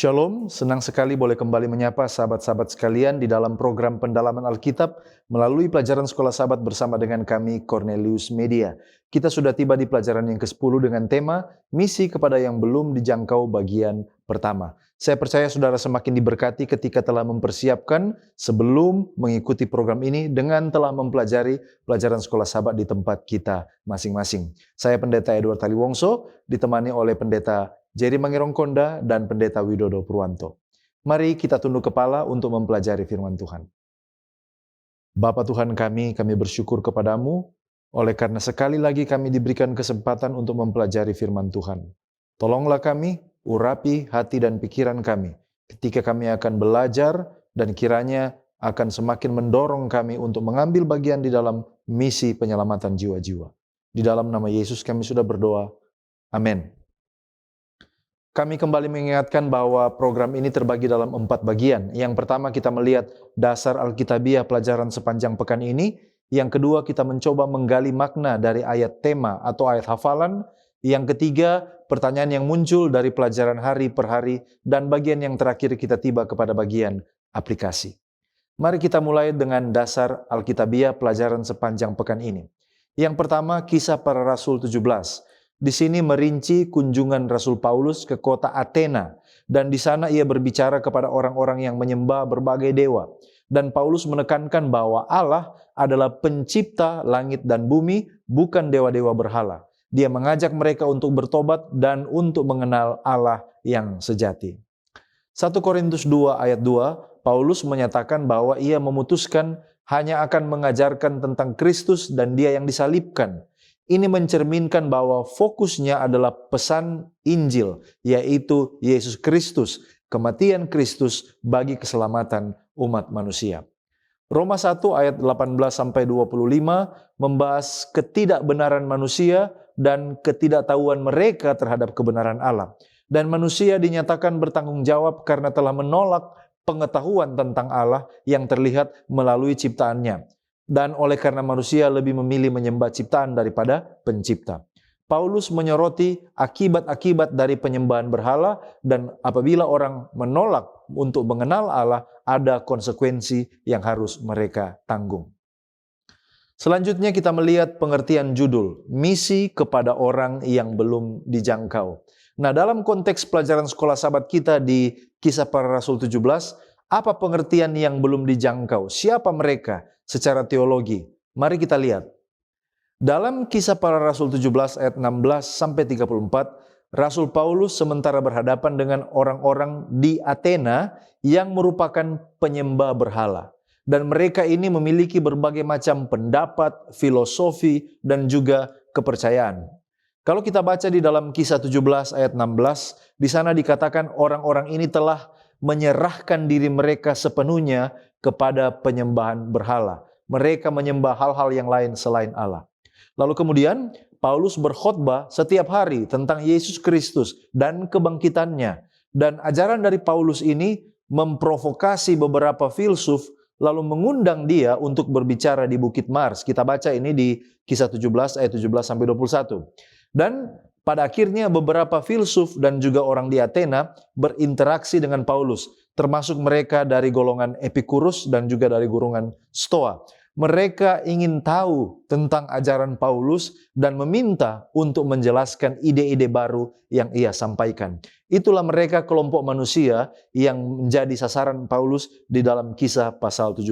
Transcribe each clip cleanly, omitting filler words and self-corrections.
Shalom, senang sekali boleh kembali menyapa sahabat-sahabat sekalian di dalam program pendalaman Alkitab melalui pelajaran Sekolah Sahabat bersama dengan kami Cornelius Media. Kita sudah tiba di pelajaran yang ke-10 dengan tema Misi kepada yang belum dijangkau bagian pertama. Saya percaya saudara semakin diberkati ketika telah mempersiapkan sebelum mengikuti program ini dengan telah mempelajari pelajaran Sekolah Sahabat di tempat kita masing-masing. Saya Pendeta Edward Taliwongso, ditemani oleh Pendeta Jerry Mangirongkonda dan Pendeta Widodo Purwanto. Mari kita tunduk kepala untuk mempelajari firman Tuhan. Bapa Tuhan kami bersyukur kepadamu oleh karena sekali lagi kami diberikan kesempatan untuk mempelajari firman Tuhan. Tolonglah kami, urapi hati dan pikiran kami ketika kami akan belajar dan kiranya akan semakin mendorong kami untuk mengambil bagian di dalam misi penyelamatan jiwa-jiwa. Di dalam nama Yesus kami sudah berdoa. Amin. Kami kembali mengingatkan bahwa program ini terbagi dalam 4 bagian. Yang pertama kita melihat dasar Alkitabiah pelajaran sepanjang pekan ini. Yang kedua kita mencoba menggali makna dari ayat tema atau ayat hafalan. Yang ketiga pertanyaan yang muncul dari pelajaran hari per hari. Dan bagian yang terakhir kita tiba kepada bagian aplikasi. Mari kita mulai dengan dasar Alkitabiah pelajaran sepanjang pekan ini. Yang pertama Kisah Para Rasul 17. Di sini merinci kunjungan Rasul Paulus ke kota Athena dan di sana ia berbicara kepada orang-orang yang menyembah berbagai dewa. Dan Paulus menekankan bahwa Allah adalah pencipta langit dan bumi, bukan dewa-dewa berhala. Dia mengajak mereka untuk bertobat dan untuk mengenal Allah yang sejati. 1 Korintus 2 ayat 2, Paulus menyatakan bahwa ia memutuskan hanya akan mengajarkan tentang Kristus dan Dia yang disalibkan. Ini mencerminkan bahwa fokusnya adalah pesan Injil, yaitu Yesus Kristus, kematian Kristus bagi keselamatan umat manusia. Roma 1 ayat 18-25 membahas ketidakbenaran manusia dan ketidaktahuan mereka terhadap kebenaran Allah. Dan manusia dinyatakan bertanggung jawab karena telah menolak pengetahuan tentang Allah yang terlihat melalui ciptaannya. Dan oleh karena manusia lebih memilih menyembah ciptaan daripada pencipta. Paulus menyoroti akibat-akibat dari penyembahan berhala dan apabila orang menolak untuk mengenal Allah, ada konsekuensi yang harus mereka tanggung. Selanjutnya kita melihat pengertian judul, Misi kepada orang yang belum dijangkau. Nah, dalam konteks pelajaran Sekolah Sahabat kita di Kisah Para Rasul 17, apa pengertian yang belum dijangkau? Siapa mereka secara teologi? Mari kita lihat. Dalam Kisah Para Rasul 17 ayat 16-34, Rasul Paulus sementara berhadapan dengan orang-orang di Athena yang merupakan penyembah berhala. Dan mereka ini memiliki berbagai macam pendapat, filosofi, dan juga kepercayaan. Kalau kita baca di dalam Kisah 17 ayat 16, di sana dikatakan orang-orang ini telah menyerahkan diri mereka sepenuhnya kepada penyembahan berhala. Mereka menyembah hal-hal yang lain selain Allah. Lalu kemudian Paulus berkhotbah setiap hari tentang Yesus Kristus dan kebangkitannya. Dan ajaran dari Paulus ini memprovokasi beberapa filsuf lalu mengundang dia untuk berbicara di Bukit Mars. Kita baca ini di Kisah 17 ayat 17-21. Dan pada akhirnya beberapa filsuf dan juga orang di Athena berinteraksi dengan Paulus, termasuk mereka dari golongan Epikurus dan juga dari golongan Stoa. Mereka ingin tahu tentang ajaran Paulus dan meminta untuk menjelaskan ide-ide baru yang ia sampaikan. Itulah mereka kelompok manusia yang menjadi sasaran Paulus di dalam Kisah pasal 17.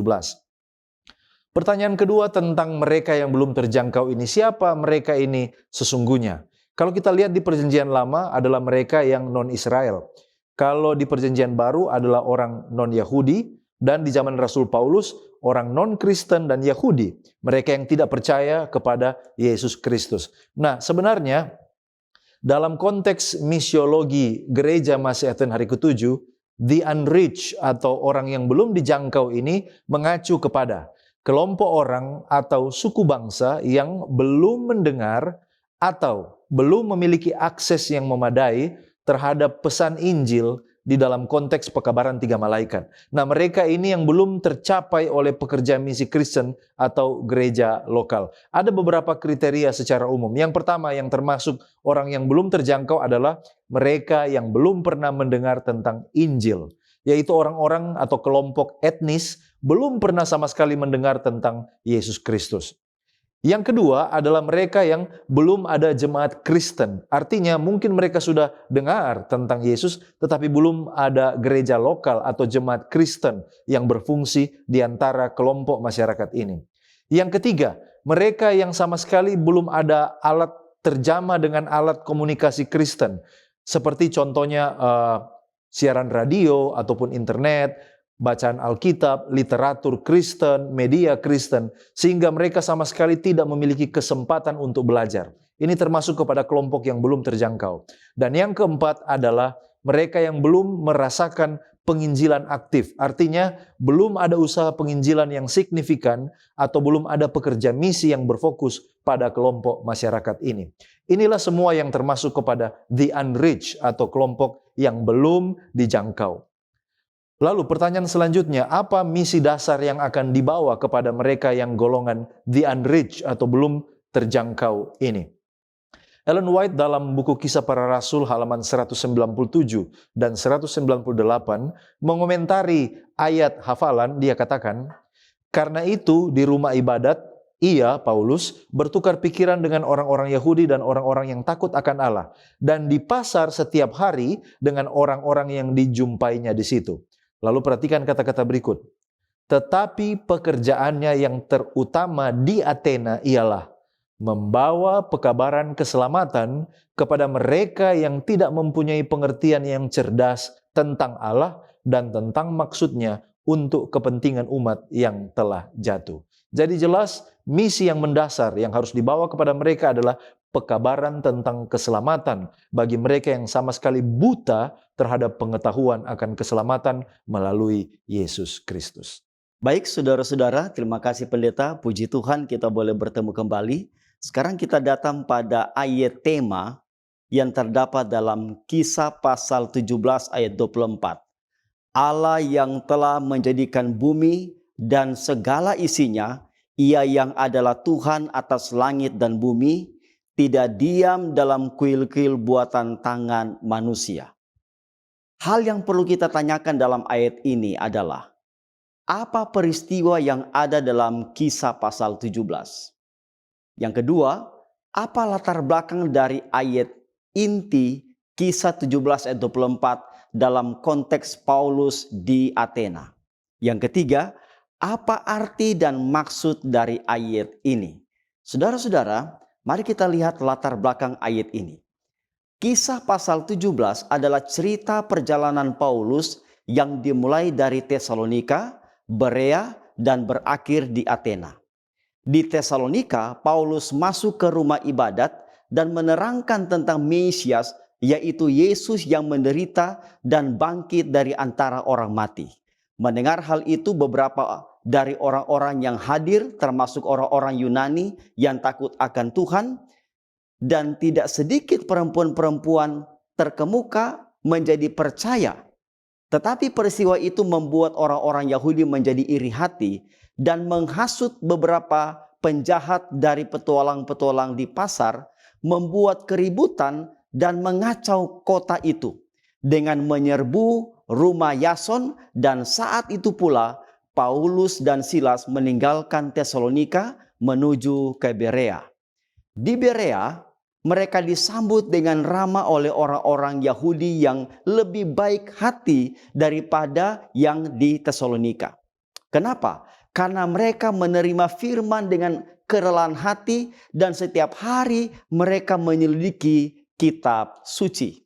Pertanyaan kedua tentang mereka yang belum terjangkau ini. Siapa mereka ini sesungguhnya? Kalau kita lihat di Perjanjian Lama adalah mereka yang non-Israel. Kalau di Perjanjian Baru adalah orang non-Yahudi. Dan di zaman Rasul Paulus, orang non-Kristen dan Yahudi. Mereka yang tidak percaya kepada Yesus Kristus. Nah, sebenarnya dalam konteks misiologi gereja Masehi hari ke-7, the unreached atau orang yang belum dijangkau ini mengacu kepada kelompok orang atau suku bangsa yang belum mendengar atau belum memiliki akses yang memadai terhadap pesan Injil di dalam konteks pekabaran 3 malaikat. Nah, mereka ini yang belum tercapai oleh pekerja misi Kristen atau gereja lokal. Ada beberapa kriteria secara umum. Yang pertama yang termasuk orang yang belum terjangkau adalah mereka yang belum pernah mendengar tentang Injil, yaitu orang-orang atau kelompok etnis belum pernah sama sekali mendengar tentang Yesus Kristus. Yang kedua adalah mereka yang belum ada jemaat Kristen. Artinya mungkin mereka sudah dengar tentang Yesus, tetapi belum ada gereja lokal atau jemaat Kristen yang berfungsi di antara kelompok masyarakat ini. Yang ketiga, mereka yang sama sekali belum ada alat terjamah dengan alat komunikasi Kristen. Seperti contohnya siaran radio ataupun internet, bacaan Alkitab, literatur Kristen, media Kristen, sehingga mereka sama sekali tidak memiliki kesempatan untuk belajar. Ini termasuk kepada kelompok yang belum terjangkau. Dan yang keempat adalah mereka yang belum merasakan penginjilan aktif. Artinya belum ada usaha penginjilan yang signifikan atau belum ada pekerja misi yang berfokus pada kelompok masyarakat ini. Inilah semua yang termasuk kepada the unreached atau kelompok yang belum dijangkau. Lalu pertanyaan selanjutnya, apa misi dasar yang akan dibawa kepada mereka yang golongan the unreached atau belum terjangkau ini? Ellen White dalam buku Kisah Para Rasul halaman 197 dan 198 mengomentari ayat hafalan. Dia katakan, karena itu di rumah ibadat ia, Paulus, bertukar pikiran dengan orang-orang Yahudi dan orang-orang yang takut akan Allah, dan di pasar setiap hari dengan orang-orang yang dijumpainya di situ. Lalu perhatikan kata-kata berikut. Tetapi pekerjaannya yang terutama di Athena ialah membawa pekabaran keselamatan kepada mereka yang tidak mempunyai pengertian yang cerdas tentang Allah dan tentang maksudnya untuk kepentingan umat yang telah jatuh. Jadi jelas misi yang mendasar yang harus dibawa kepada mereka adalah pekabaran tentang keselamatan bagi mereka yang sama sekali buta terhadap pengetahuan akan keselamatan melalui Yesus Kristus. Baik saudara-saudara, terima kasih pendeta. Puji Tuhan kita boleh bertemu kembali. Sekarang kita datang pada ayat tema yang terdapat dalam Kisah pasal 17 ayat 24. Allah yang telah menjadikan bumi dan segala isinya, Ia yang adalah Tuhan atas langit dan bumi, tidak diam dalam kuil-kuil buatan tangan manusia. Hal yang perlu kita tanyakan dalam ayat ini adalah, apa peristiwa yang ada dalam Kisah pasal 17? Yang kedua, apa latar belakang dari ayat inti Kisah 17 ayat 24 dalam konteks Paulus di Athena? Yang ketiga, apa arti dan maksud dari ayat ini? Saudara-saudara, mari kita lihat latar belakang ayat ini. Kisah pasal 17 adalah cerita perjalanan Paulus yang dimulai dari Tesalonika, Berea, dan berakhir di Athena. Di Tesalonika, Paulus masuk ke rumah ibadat dan menerangkan tentang Mesias, yaitu Yesus yang menderita dan bangkit dari antara orang mati. Mendengar hal itu, beberapa dari orang-orang yang hadir, termasuk orang-orang Yunani yang takut akan Tuhan, dan tidak sedikit perempuan-perempuan terkemuka menjadi percaya. Tetapi peristiwa itu membuat orang-orang Yahudi menjadi iri hati dan menghasut beberapa penjahat dari petualang-petualang di pasar, membuat keributan dan mengacau kota itu dengan menyerbu rumah Yason, dan saat itu pula Paulus dan Silas meninggalkan Tesalonika menuju ke Berea. Di Berea, mereka disambut dengan ramah oleh orang-orang Yahudi yang lebih baik hati daripada yang di Tesalonika. Kenapa? Karena mereka menerima firman dengan kerelaan hati dan setiap hari mereka menyelidiki kitab suci.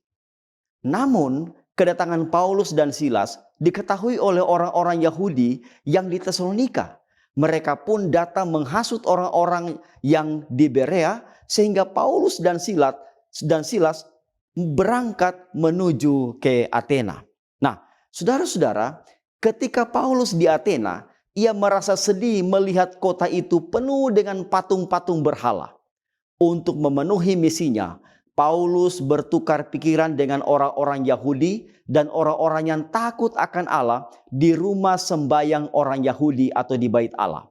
Namun, kedatangan Paulus dan Silas diketahui oleh orang-orang Yahudi yang di Tesalonika. Mereka pun datang menghasut orang-orang yang di Berea, sehingga Paulus dan Silas berangkat menuju ke Athena. Nah, saudara-saudara, ketika Paulus di Athena, ia merasa sedih melihat kota itu penuh dengan patung-patung berhala. Untuk memenuhi misinya, Paulus bertukar pikiran dengan orang-orang Yahudi dan orang-orang yang takut akan Allah di rumah sembayang orang Yahudi atau di bait Allah.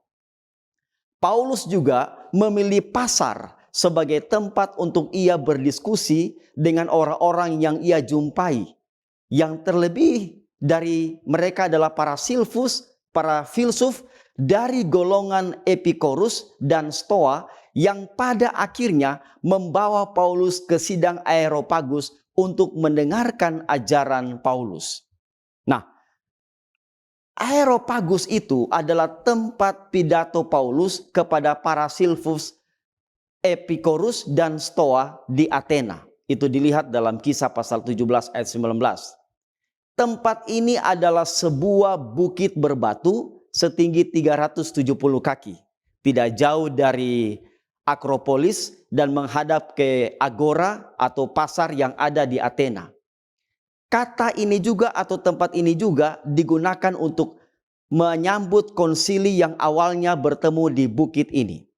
Paulus juga memilih pasar sebagai tempat untuk ia berdiskusi dengan orang-orang yang ia jumpai. Yang terlebih dari mereka adalah para filsuf dari golongan Epikorus dan Stoa yang pada akhirnya membawa Paulus ke sidang Areopagus untuk mendengarkan ajaran Paulus. Nah, Areopagus itu adalah tempat pidato Paulus kepada para filsuf Epikorus dan Stoa di Athena. Itu dilihat dalam Kisah pasal 17 ayat 19. Tempat ini adalah sebuah bukit berbatu setinggi 370 kaki. Tidak jauh dari Akropolis dan menghadap ke Agora atau pasar yang ada di Athena. Kata ini juga atau tempat ini juga digunakan untuk menyambut konsili yang awalnya bertemu di bukit ini.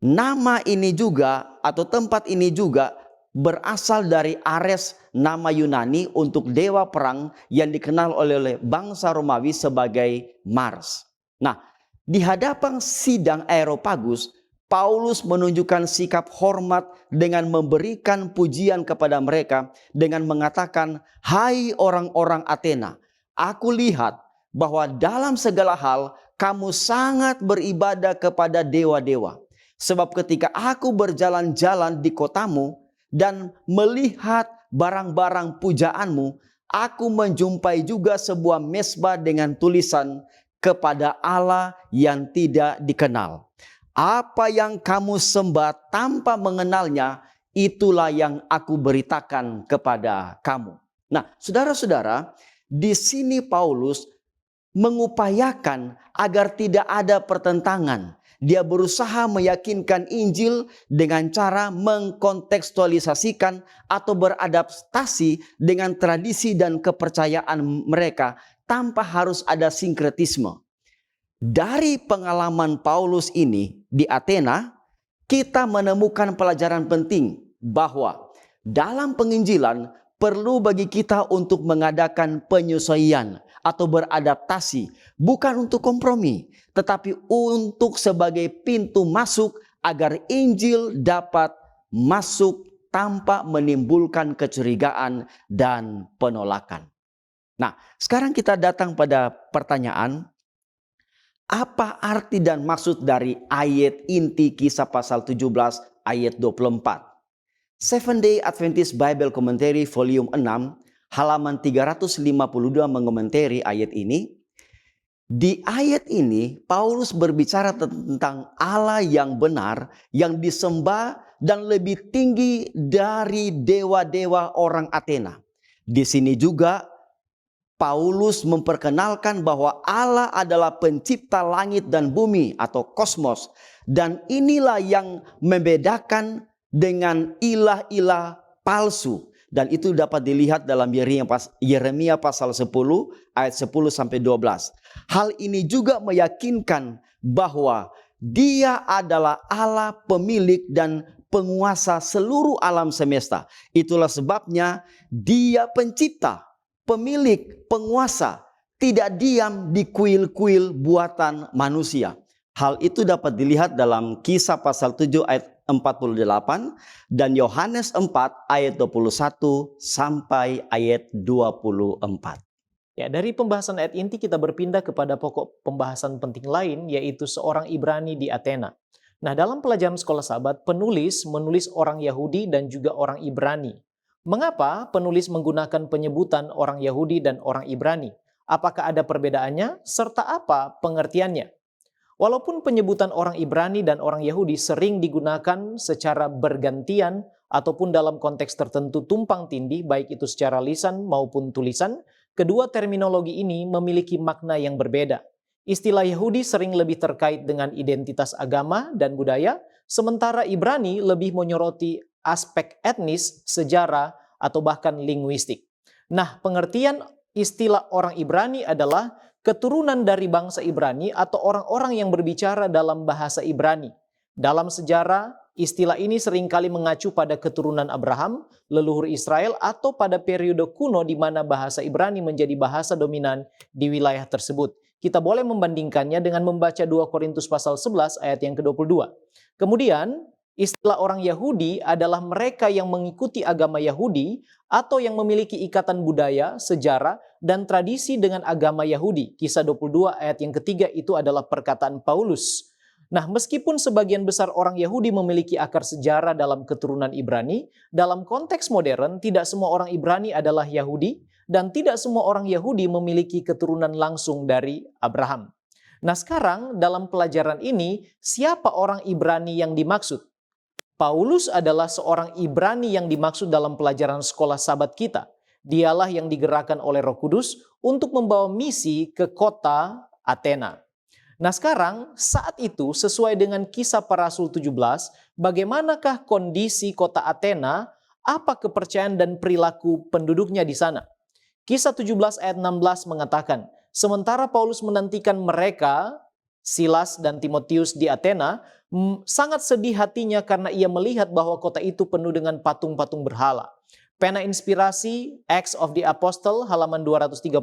Nama ini juga atau tempat ini juga berasal dari Ares, nama Yunani untuk dewa perang yang dikenal oleh bangsa Romawi sebagai Mars. Nah, di hadapan sidang Areopagus, Paulus menunjukkan sikap hormat dengan memberikan pujian kepada mereka dengan mengatakan, "Hai orang-orang Athena, aku lihat bahwa dalam segala hal kamu sangat beribadah kepada dewa-dewa. Sebab ketika aku berjalan-jalan di kotamu dan melihat barang-barang pujaanmu, aku menjumpai juga sebuah mezbah dengan tulisan kepada Allah yang tidak dikenal. Apa yang kamu sembah tanpa mengenalnya, itulah yang aku beritakan kepada kamu." Nah, saudara-saudara, di sini Paulus mengupayakan agar tidak ada pertentangan. Dia berusaha meyakinkan Injil dengan cara mengkontekstualisasikan atau beradaptasi dengan tradisi dan kepercayaan mereka tanpa harus ada sinkretisme. Dari pengalaman Paulus ini di Athena, kita menemukan pelajaran penting bahwa dalam penginjilan perlu bagi kita untuk mengadakan penyesuaian atau beradaptasi, bukan untuk kompromi, tetapi untuk sebagai pintu masuk agar Injil dapat masuk tanpa menimbulkan kecurigaan dan penolakan. Nah, sekarang kita datang pada pertanyaan, apa arti dan maksud dari ayat inti Kisah pasal 17 ayat 24? Seventh Day Adventist Bible Commentary volume 6 halaman 352 mengomentari ayat ini. Di ayat ini Paulus berbicara tentang Allah yang benar, yang disembah dan lebih tinggi dari dewa-dewa orang Athena. Di sini juga Paulus memperkenalkan bahwa Allah adalah pencipta langit dan bumi atau kosmos. Dan inilah yang membedakan dengan ilah-ilah palsu. Dan itu dapat dilihat dalam Yeremia pasal 10 ayat 10 sampai 12. Hal ini juga meyakinkan bahwa Dia adalah Allah pemilik dan penguasa seluruh alam semesta. Itulah sebabnya Dia pencipta, pemilik, penguasa, tidak diam di kuil-kuil buatan manusia. Hal itu dapat dilihat dalam Kisah pasal 7 ayat 48 dan Yohanes 4 ayat 21 sampai ayat 24. Ya, dari pembahasan ayat inti kita berpindah kepada pokok pembahasan penting lain, yaitu seorang Ibrani di Athena. Nah, dalam pelajaran sekolah sahabat, penulis menulis orang Yahudi dan juga orang Ibrani. Mengapa penulis menggunakan penyebutan orang Yahudi dan orang Ibrani? Apakah ada perbedaannya? Serta apa pengertiannya? Walaupun penyebutan orang Ibrani dan orang Yahudi sering digunakan secara bergantian ataupun dalam konteks tertentu tumpang tindih, baik itu secara lisan maupun tulisan, kedua terminologi ini memiliki makna yang berbeda. Istilah Yahudi sering lebih terkait dengan identitas agama dan budaya, sementara Ibrani lebih menyoroti aspek etnis, sejarah, atau bahkan linguistik. Nah, pengertian istilah orang Ibrani adalah keturunan dari bangsa Ibrani atau orang-orang yang berbicara dalam bahasa Ibrani. Dalam sejarah, istilah ini seringkali mengacu pada keturunan Abraham, leluhur Israel, atau pada periode kuno di mana bahasa Ibrani menjadi bahasa dominan di wilayah tersebut. Kita boleh membandingkannya dengan membaca 2 Korintus pasal 11 ayat yang ke-22. Kemudian, istilah orang Yahudi adalah mereka yang mengikuti agama Yahudi atau yang memiliki ikatan budaya, sejarah, dan tradisi dengan agama Yahudi. Kisah 22 ayat yang ketiga itu adalah perkataan Paulus. Nah, meskipun sebagian besar orang Yahudi memiliki akar sejarah dalam keturunan Ibrani, dalam konteks modern tidak semua orang Ibrani adalah Yahudi dan tidak semua orang Yahudi memiliki keturunan langsung dari Abraham. Nah, sekarang dalam pelajaran ini, siapa orang Ibrani yang dimaksud? Paulus adalah seorang Ibrani yang dimaksud dalam pelajaran sekolah Sabat kita. Dialah yang digerakkan oleh Roh Kudus untuk membawa misi ke kota Athena. Nah, sekarang saat itu sesuai dengan Kisah Para Rasul 17, bagaimanakah kondisi kota Athena, apa kepercayaan dan perilaku penduduknya di sana? Kisah 17 ayat 16 mengatakan, sementara Paulus menantikan mereka, Silas dan Timotius di Athena, sangat sedih hatinya karena ia melihat bahwa kota itu penuh dengan patung-patung berhala. Pena inspirasi Acts of the Apostle halaman 233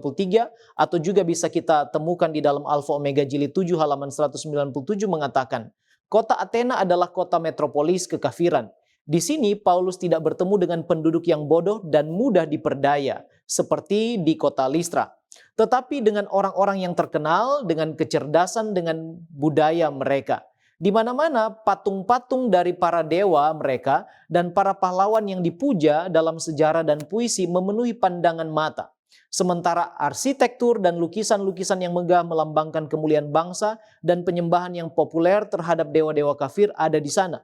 atau juga bisa kita temukan di dalam Alpha Omega Jilid 7 halaman 197 mengatakan, kota Athena adalah kota metropolis kekafiran. Di sini Paulus tidak bertemu dengan penduduk yang bodoh dan mudah diperdaya seperti di kota Listra, tetapi dengan orang-orang yang terkenal dengan kecerdasan dengan budaya mereka. Di mana-mana patung-patung dari para dewa mereka dan para pahlawan yang dipuja dalam sejarah dan puisi memenuhi pandangan mata. Sementara arsitektur dan lukisan-lukisan yang megah melambangkan kemuliaan bangsa dan penyembahan yang populer terhadap dewa-dewa kafir ada di sana.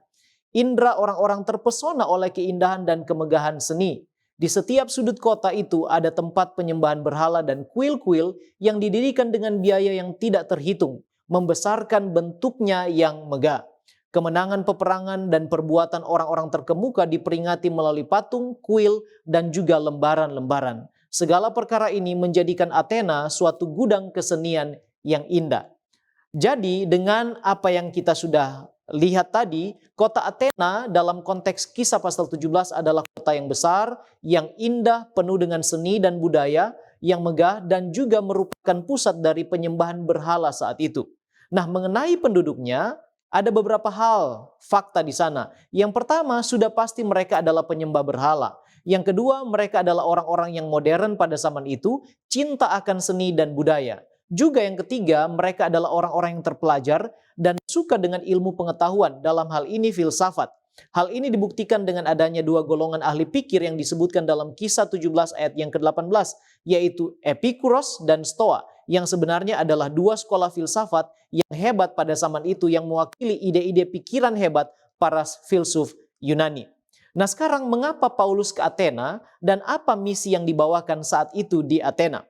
Indra orang-orang terpesona oleh keindahan dan kemegahan seni. Di setiap sudut kota itu ada tempat penyembahan berhala dan kuil-kuil yang didirikan dengan biaya yang tidak terhitung, membesarkan bentuknya yang megah. Kemenangan peperangan dan perbuatan orang-orang terkemuka diperingati melalui patung, kuil, dan juga lembaran-lembaran. Segala perkara ini menjadikan Athena suatu gudang kesenian yang indah. Jadi dengan apa yang kita sudah lihat tadi, kota Athena dalam konteks Kisah pasal 17 adalah kota yang besar, yang indah, penuh dengan seni dan budaya, yang megah dan juga merupakan pusat dari penyembahan berhala saat itu. Nah, mengenai penduduknya, ada beberapa hal fakta di sana. Yang pertama, sudah pasti mereka adalah penyembah berhala. Yang kedua, mereka adalah orang-orang yang modern pada zaman itu, cinta akan seni dan budaya. Juga yang ketiga, mereka adalah orang-orang yang terpelajar dan suka dengan ilmu pengetahuan, dalam hal ini filsafat. Hal ini dibuktikan dengan adanya dua golongan ahli pikir yang disebutkan dalam Kisah 17 ayat yang ke-18, yaitu Epikuros dan Stoa, yang sebenarnya adalah dua sekolah filsafat yang hebat pada zaman itu yang mewakili ide-ide pikiran hebat para filsuf Yunani. Nah, sekarang mengapa Paulus ke Athena dan apa misi yang dibawakan saat itu di Athena?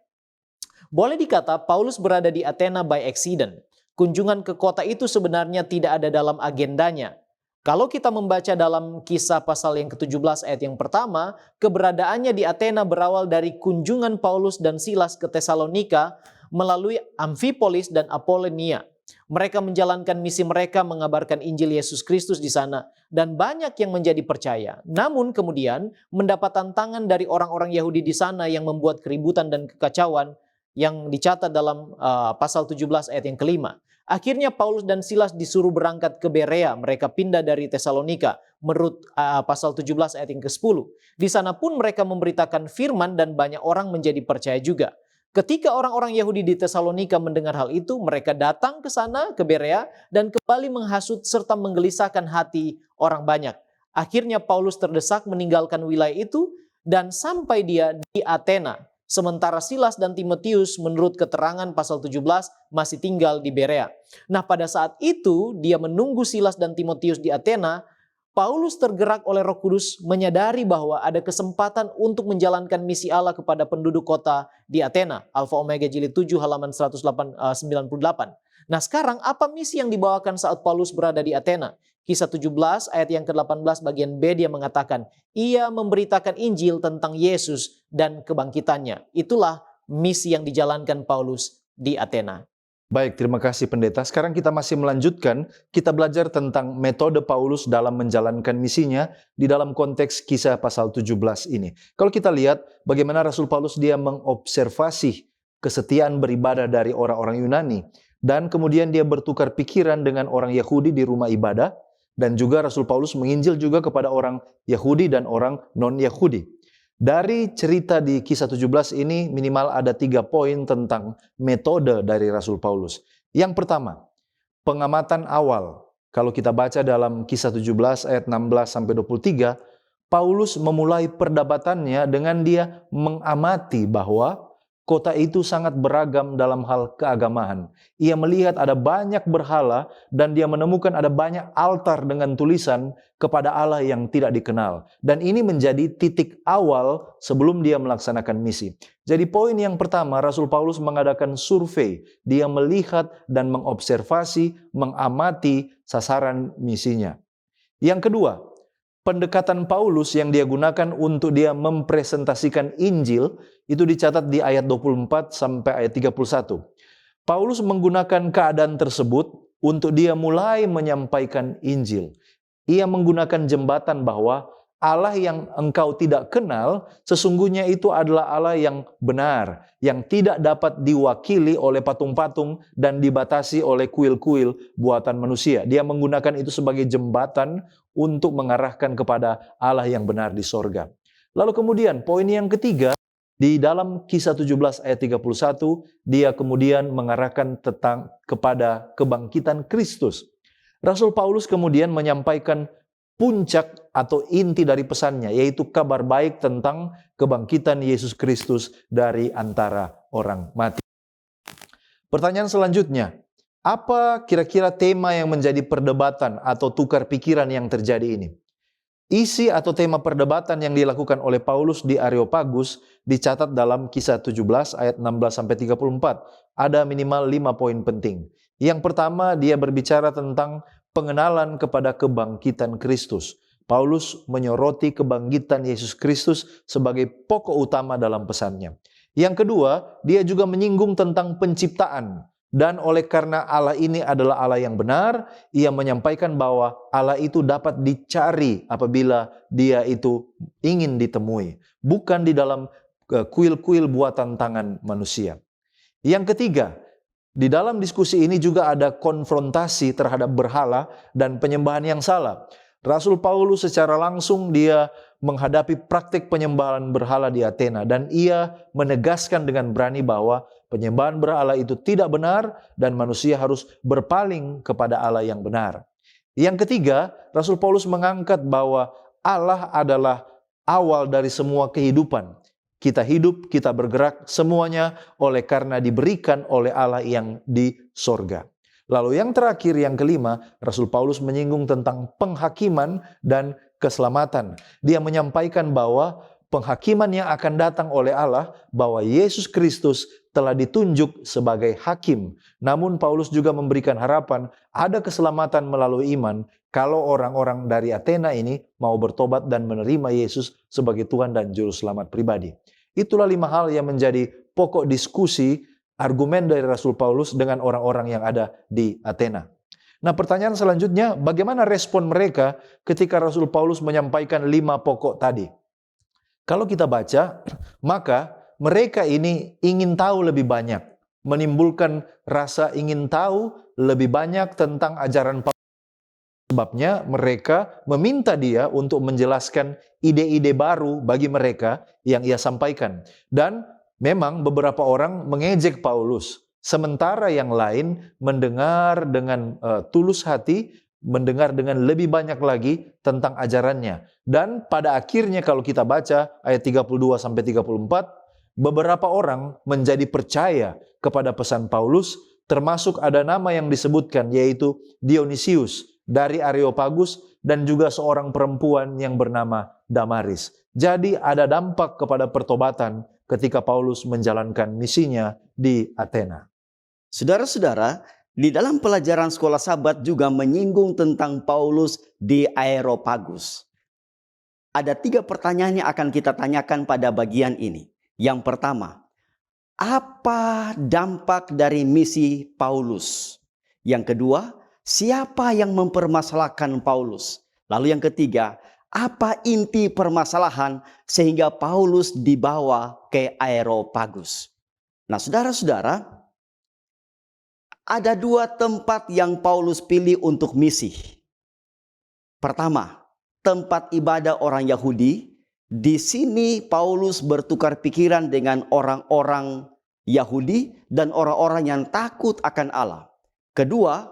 Boleh dikata Paulus berada di Athena by accident. Kunjungan ke kota itu sebenarnya tidak ada dalam agendanya. Kalau kita membaca dalam Kisah pasal yang ke-17 ayat yang pertama, keberadaannya di Athena berawal dari kunjungan Paulus dan Silas ke Tesalonika melalui Amfipolis dan Apollonia. Mereka menjalankan misi mereka mengabarkan Injil Yesus Kristus di sana dan banyak yang menjadi percaya. Namun kemudian mendapat tantangan dari orang-orang Yahudi di sana yang membuat keributan dan kekacauan yang dicatat dalam pasal 17 ayat yang kelima. Akhirnya Paulus dan Silas disuruh berangkat ke Berea. Mereka pindah dari Tesalonika menurut pasal 17 ayat yang ke-10. Di sana pun mereka memberitakan firman dan banyak orang menjadi percaya juga. Ketika orang-orang Yahudi di Tesalonika mendengar hal itu, mereka datang ke sana, ke Berea, dan kembali menghasut serta menggelisahkan hati orang banyak. Akhirnya Paulus terdesak meninggalkan wilayah itu dan sampai dia di Athena. Sementara Silas dan Timotius menurut keterangan pasal 17 masih tinggal di Berea. Nah, pada saat itu dia menunggu Silas dan Timotius di Athena. Paulus tergerak oleh Roh Kudus menyadari bahwa ada kesempatan untuk menjalankan misi Allah kepada penduduk kota di Athena. Alpha Omega Jilid 7 halaman 198. Nah, sekarang apa misi yang dibawakan saat Paulus berada di Athena? Kisah 17 ayat yang ke-18 bagian B dia mengatakan, ia memberitakan Injil tentang Yesus dan kebangkitannya. Itulah misi yang dijalankan Paulus di Athena. Baik, terima kasih pendeta. Sekarang kita masih melanjutkan, kita belajar tentang metode Paulus dalam menjalankan misinya di dalam konteks Kisah pasal 17 ini. Kalau kita lihat bagaimana Rasul Paulus dia mengobservasi kesetiaan beribadah dari orang-orang Yunani, dan kemudian dia bertukar pikiran dengan orang Yahudi di rumah ibadah, dan juga Rasul Paulus menginjil juga kepada orang Yahudi dan orang non-Yahudi. Dari cerita di Kisah 17 ini minimal ada 3 poin tentang metode dari Rasul Paulus. Yang pertama, pengamatan awal. Kalau kita baca dalam Kisah 17 ayat 16 sampai 23, Paulus memulai perdebatannya dengan dia mengamati bahwa kota itu sangat beragam dalam hal keagamaan. Ia melihat ada banyak berhala dan dia menemukan ada banyak altar dengan tulisan kepada Allah yang tidak dikenal. Dan ini menjadi titik awal sebelum dia melaksanakan misi. Jadi poin yang pertama, Rasul Paulus mengadakan survei. Dia melihat dan mengobservasi, mengamati sasaran misinya. Yang kedua, pendekatan Paulus yang dia gunakan untuk dia mempresentasikan Injil itu dicatat di ayat 24 sampai ayat 31. Paulus menggunakan keadaan tersebut untuk dia mulai menyampaikan Injil. Ia menggunakan jembatan bahwa Allah yang engkau tidak kenal, sesungguhnya itu adalah Allah yang benar, yang tidak dapat diwakili oleh patung-patung dan dibatasi oleh kuil-kuil buatan manusia. Dia menggunakan itu sebagai jembatan untuk mengarahkan kepada Allah yang benar di sorga. Lalu kemudian poin yang ketiga, di dalam Kisah 17 ayat 31, dia kemudian mengarahkan kepada kebangkitan Kristus. Rasul Paulus kemudian menyampaikan puncak atau inti dari pesannya, yaitu kabar baik tentang kebangkitan Yesus Kristus dari antara orang mati. Pertanyaan selanjutnya, apa kira-kira tema yang menjadi perdebatan atau tukar pikiran yang terjadi ini? Isi atau tema perdebatan yang dilakukan oleh Paulus di Areopagus dicatat dalam Kisah 17 ayat 16-34. Ada minimal 5 poin penting. Yang pertama, dia berbicara tentang pengenalan kepada kebangkitan Kristus. Paulus menyoroti kebangkitan Yesus Kristus sebagai pokok utama dalam pesannya. Yang kedua, dia juga menyinggung tentang penciptaan. Dan oleh karena Allah ini adalah Allah yang benar, ia menyampaikan bahwa Allah itu dapat dicari apabila dia itu ingin ditemui. Bukan di dalam kuil-kuil buatan tangan manusia. Yang ketiga, di dalam diskusi ini juga ada konfrontasi terhadap berhala dan penyembahan yang salah. Rasul Paulus secara langsung dia menghadapi praktik penyembahan berhala di Athena dan ia menegaskan dengan berani bahwa penyembahan berhala itu tidak benar dan manusia harus berpaling kepada Allah yang benar. Yang ketiga, Rasul Paulus mengangkat bahwa Allah adalah awal dari semua kehidupan. Kita hidup, kita bergerak, semuanya oleh karena diberikan oleh Allah yang di sorga. Lalu yang terakhir, yang kelima, Rasul Paulus menyinggung tentang penghakiman dan keselamatan. Dia menyampaikan bahwa penghakiman yang akan datang oleh Allah, bahwa Yesus Kristus telah ditunjuk sebagai hakim. Namun Paulus juga memberikan harapan ada keselamatan melalui iman kalau orang-orang dari Athena ini mau bertobat dan menerima Yesus sebagai Tuhan dan Juru Selamat pribadi. Itulah 5 hal yang menjadi pokok diskusi argumen dari Rasul Paulus dengan orang-orang yang ada di Athena. Nah, pertanyaan selanjutnya, bagaimana respon mereka ketika Rasul Paulus menyampaikan 5 pokok tadi? Kalau kita baca, maka mereka ini ingin tahu lebih banyak, menimbulkan rasa ingin tahu lebih banyak tentang ajaran Paulus. Sebabnya mereka meminta dia untuk menjelaskan ide-ide baru bagi mereka yang ia sampaikan. Dan memang beberapa orang mengejek Paulus, sementara yang lain mendengar dengan tulus hati, mendengar dengan lebih banyak lagi tentang ajarannya. Dan pada akhirnya kalau kita baca ayat 32-34, beberapa orang menjadi percaya kepada pesan Paulus, termasuk ada nama yang disebutkan yaitu Dionysius dari Areopagus dan juga seorang perempuan yang bernama Damaris. Jadi ada dampak kepada pertobatan ketika Paulus menjalankan misinya di Athena. Saudara-saudara, di dalam pelajaran sekolah Sabat juga menyinggung tentang Paulus di Areopagus. Ada 3 pertanyaan yang akan kita tanyakan pada bagian ini. Yang pertama, Apa dampak dari misi Paulus? Yang kedua, siapa yang mempermasalahkan Paulus? Lalu yang ketiga, apa inti permasalahan sehingga Paulus dibawa ke Areopagus? Nah, saudara-saudara, ada dua tempat yang Paulus pilih untuk misi. Pertama, tempat ibadah orang Yahudi. Di sini Paulus bertukar pikiran dengan orang-orang Yahudi dan orang-orang yang takut akan Allah. Kedua,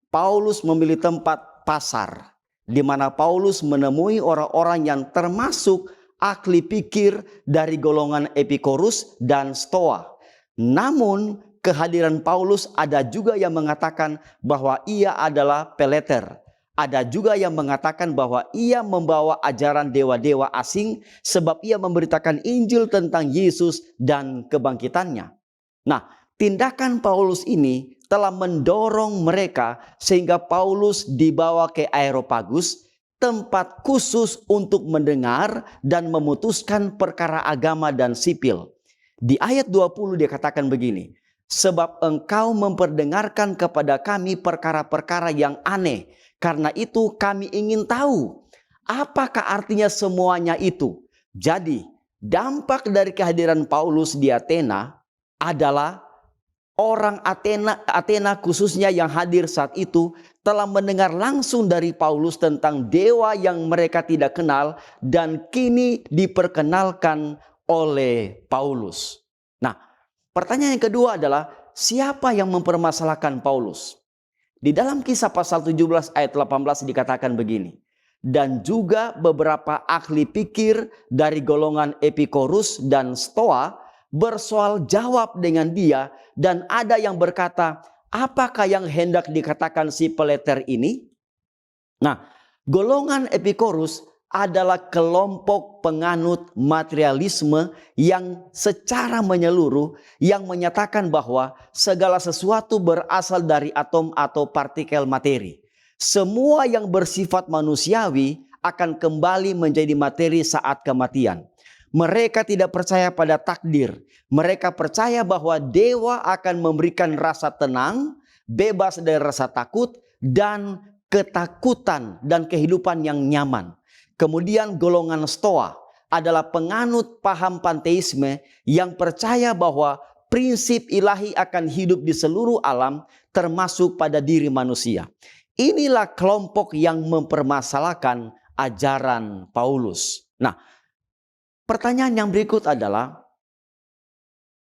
Paulus memilih tempat pasar, di mana Paulus menemui orang-orang yang termasuk ahli pikir dari golongan Epikorus dan Stoa. Namun kehadiran Paulus ada juga yang mengatakan bahwa ia adalah peleter. Ada juga yang mengatakan bahwa ia membawa ajaran dewa-dewa asing sebab ia memberitakan Injil tentang Yesus dan kebangkitannya. Nah, tindakan Paulus ini telah mendorong mereka sehingga Paulus dibawa ke Areopagus, tempat khusus untuk mendengar dan memutuskan perkara agama dan sipil. Di ayat 20 dia katakan begini, sebab engkau memperdengarkan kepada kami perkara-perkara yang aneh. Karena itu kami ingin tahu apakah artinya semuanya itu. Jadi dampak dari kehadiran Paulus di Athena adalah orang Athena khususnya yang hadir saat itu telah mendengar langsung dari Paulus tentang dewa yang mereka tidak kenal dan kini diperkenalkan oleh Paulus. Nah, pertanyaan yang kedua adalah siapa yang mempermasalahkan Paulus? Di dalam Kisah pasal 17 ayat 18 dikatakan begini. Dan juga beberapa ahli pikir dari golongan Epikorus dan Stoa bersoal jawab dengan dia. Dan ada yang berkata, apakah yang hendak dikatakan si peleter ini? Nah, golongan Epikorus adalah kelompok penganut materialisme yang secara menyeluruh yang menyatakan bahwa segala sesuatu berasal dari atom atau partikel materi. Semua yang bersifat manusiawi akan kembali menjadi materi saat kematian. Mereka tidak percaya pada takdir. Mereka percaya bahwa dewa akan memberikan rasa tenang, bebas dari rasa takut, dan ketakutan dan kehidupan yang nyaman. Kemudian golongan Stoa adalah penganut paham panteisme yang percaya bahwa prinsip ilahi akan hidup di seluruh alam termasuk pada diri manusia. Inilah kelompok yang mempermasalahkan ajaran Paulus. Nah, pertanyaan yang berikut adalah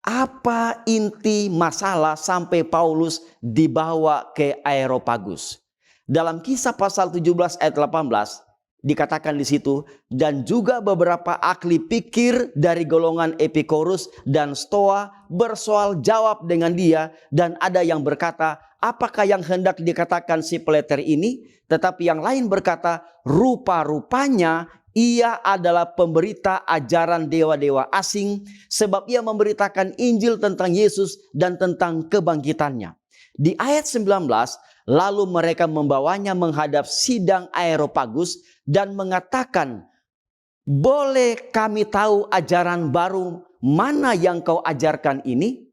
apa inti masalah sampai Paulus dibawa ke Areopagus? Dalam Kisah pasal 17 ayat 18 dikatakan di situ, dan juga beberapa ahli pikir dari golongan Epikorus dan Stoa bersoal jawab dengan dia, dan ada yang berkata, apakah yang hendak dikatakan si peleter ini? Tetapi yang lain berkata, rupa-rupanya ia adalah pemberita ajaran dewa-dewa asing, sebab ia memberitakan Injil tentang Yesus dan tentang kebangkitannya. Di ayat 19, lalu mereka membawanya menghadap sidang Areopagus dan mengatakan, boleh kami tahu ajaran baru mana yang kau ajarkan ini?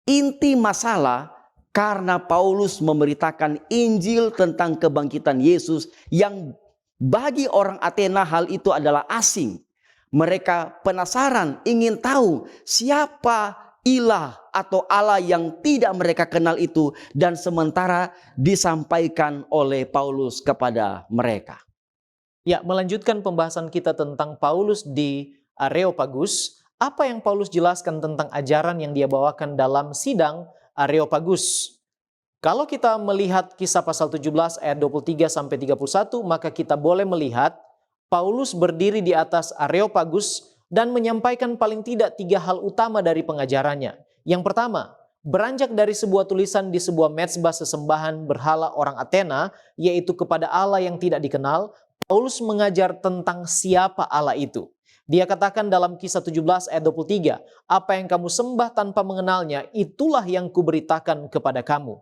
Inti masalah karena Paulus memberitakan Injil tentang kebangkitan Yesus yang bagi orang Athena hal itu adalah asing. Mereka penasaran, ingin tahu siapa ilah atau Allah yang tidak mereka kenal itu, dan sementara disampaikan oleh Paulus kepada mereka. Ya, melanjutkan pembahasan kita tentang Paulus di Areopagus, apa yang Paulus jelaskan tentang ajaran yang dia bawakan dalam sidang Areopagus? Kalau kita melihat Kisah pasal 17 ayat 23 sampai 31, maka kita boleh melihat Paulus berdiri di atas Areopagus dan menyampaikan paling tidak 3 hal utama dari pengajarannya. Yang pertama, beranjak dari sebuah tulisan di sebuah mezbah sesembahan berhala orang Athena, yaitu kepada Allah yang tidak dikenal, Paulus mengajar tentang siapa Allah itu. Dia katakan dalam Kisah 17 ayat 23, apa yang kamu sembah tanpa mengenalnya, itulah yang kuberitakan kepada kamu.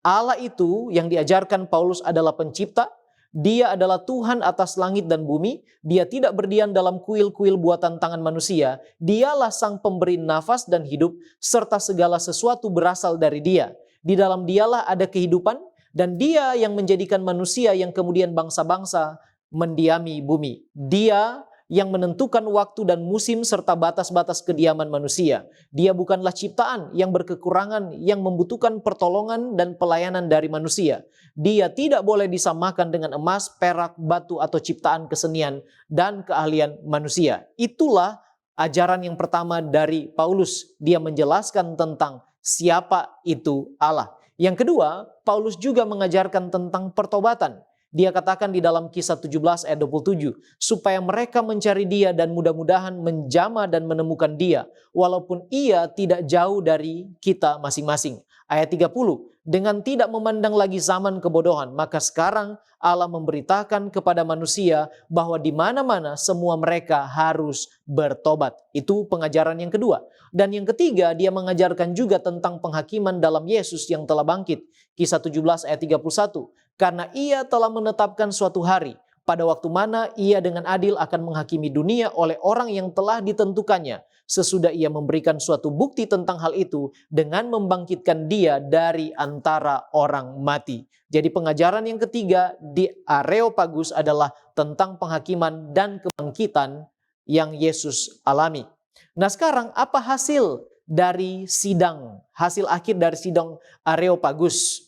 Allah itu yang diajarkan Paulus adalah pencipta, Dia adalah Tuhan atas langit dan bumi. Dia tidak berdiam dalam kuil-kuil buatan tangan manusia. Dialah sang pemberi nafas dan hidup, serta segala sesuatu berasal dari Dia. Di dalam Dialah ada kehidupan, dan Dia yang menjadikan manusia yang kemudian bangsa-bangsa mendiami bumi. Dia yang menentukan waktu dan musim serta batas-batas kediaman manusia. Dia bukanlah ciptaan yang berkekurangan, yang membutuhkan pertolongan dan pelayanan dari manusia. Dia tidak boleh disamakan dengan emas, perak, batu, atau ciptaan kesenian dan keahlian manusia. Itulah ajaran yang pertama dari Paulus. Dia menjelaskan tentang siapa itu Allah. Yang kedua, Paulus juga mengajarkan tentang pertobatan. Dia katakan di dalam Kisah 17 ayat 27, supaya mereka mencari Dia dan mudah-mudahan menjamah dan menemukan Dia, walaupun Ia tidak jauh dari kita masing-masing. Ayat 30, dengan tidak memandang lagi zaman kebodohan, maka sekarang Allah memberitakan kepada manusia bahwa di mana-mana semua mereka harus bertobat. Itu pengajaran yang kedua. Dan yang ketiga, dia mengajarkan juga tentang penghakiman dalam Yesus yang telah bangkit. Kisah 17 ayat 31. Karena Ia telah menetapkan suatu hari, pada waktu mana Ia dengan adil akan menghakimi dunia oleh orang yang telah ditentukannya, sesudah Ia memberikan suatu bukti tentang hal itu dengan membangkitkan Dia dari antara orang mati. Jadi pengajaran yang ketiga di Areopagus adalah tentang penghakiman dan kebangkitan yang Yesus alami. Nah sekarang apa hasil dari sidang, hasil akhir dari sidang Areopagus?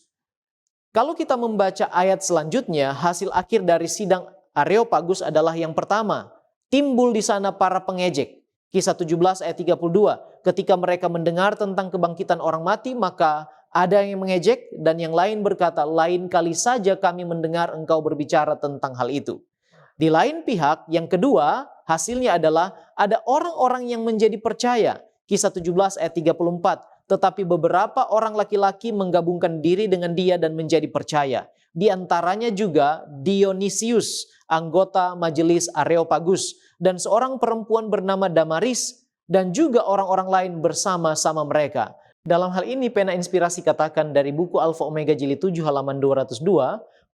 Kalau kita membaca ayat selanjutnya, hasil akhir dari sidang Areopagus adalah yang pertama, timbul di sana para pengejek. Kisah 17 ayat 32, ketika mereka mendengar tentang kebangkitan orang mati, maka ada yang mengejek dan yang lain berkata, lain kali saja kami mendengar engkau berbicara tentang hal itu. Di lain pihak, yang kedua, hasilnya adalah ada orang-orang yang menjadi percaya. Kisah 17 ayat 34, tetapi beberapa orang laki-laki menggabungkan diri dengan dia dan menjadi percaya. Di antaranya juga Dionysius, anggota majelis Areopagus, dan seorang perempuan bernama Damaris, dan juga orang-orang lain bersama-sama mereka. Dalam hal ini Pena Inspirasi katakan dari buku Alfa Omega Jilid 7 halaman 202,